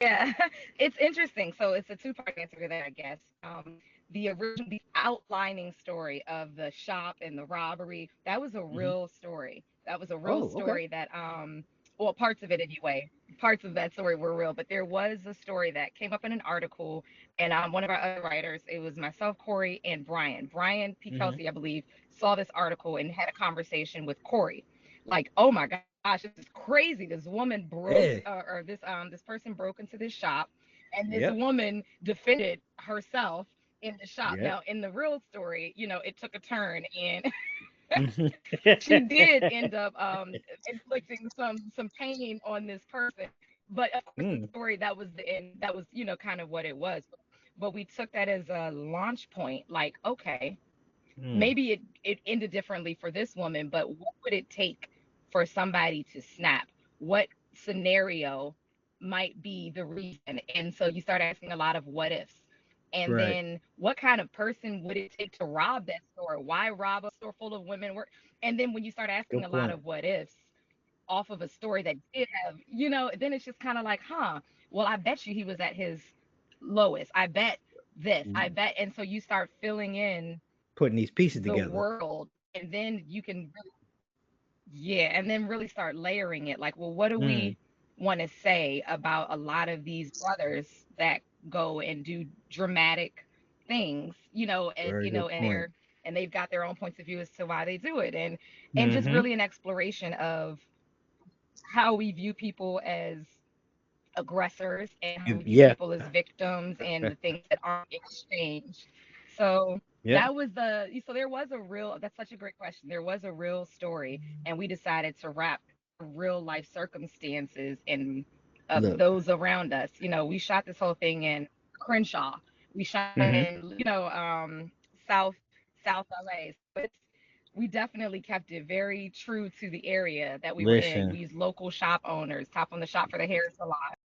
Yeah, it's interesting. So it's a two-part answer to that, I guess. The outlining story of the shop and the robbery, that was a Hmm. real story. That was a real Oh, okay. story that, well, parts of it anyway. Parts of that story were real, but there was a story that came up in an article, and one of our other writers, it was myself, Corey, and Brian. Brian P. Hmm. Kelsey, I believe, saw this article and had a conversation with Corey. Like, oh my gosh, this is crazy. This woman broke, Yeah. this person broke into this shop, and this Yep. woman defended herself in the shop. Yep. Now, in the real story, it took a turn, and Hmm. she did end up inflicting some pain on this person. But of course, the Mm, story, that was the end. That was, kind of what it was. But we took that as a launch point. Like, okay, mm. maybe it ended differently for this woman, but what would it take for somebody to snap? What scenario might be the reason? And so you start asking a lot of what ifs. And Right. then what kind of person would it take to rob that store? Why rob a store full of women? And then when you start asking Good a lot point. of what ifs off of a story that did have, then it's just kind of like, huh, well, I bet you he was at his lowest. I bet this. I Mm. bet. And so you start filling in Putting these pieces the together. world, and then you can yeah, and then really start layering it, like, well, what do Mm. we want to say about a lot of these brothers that go and do dramatic things, and Very good point. and they've got their own points of view as to why they do it, and just Hmm. really an exploration of how we view people as aggressors and how we view Yeah. people as victims and the things that aren't exchanged. So Yeah. so there was a real, that's such a great question. There was a real story, and we decided to wrap real life circumstances and of Look. those around us. We shot this whole thing in Crenshaw. We shot it Hmm. in, South South LA. So we definitely kept it very true to the area that we were in. Listen. We used local shop owners, top on the shop for the hair salon.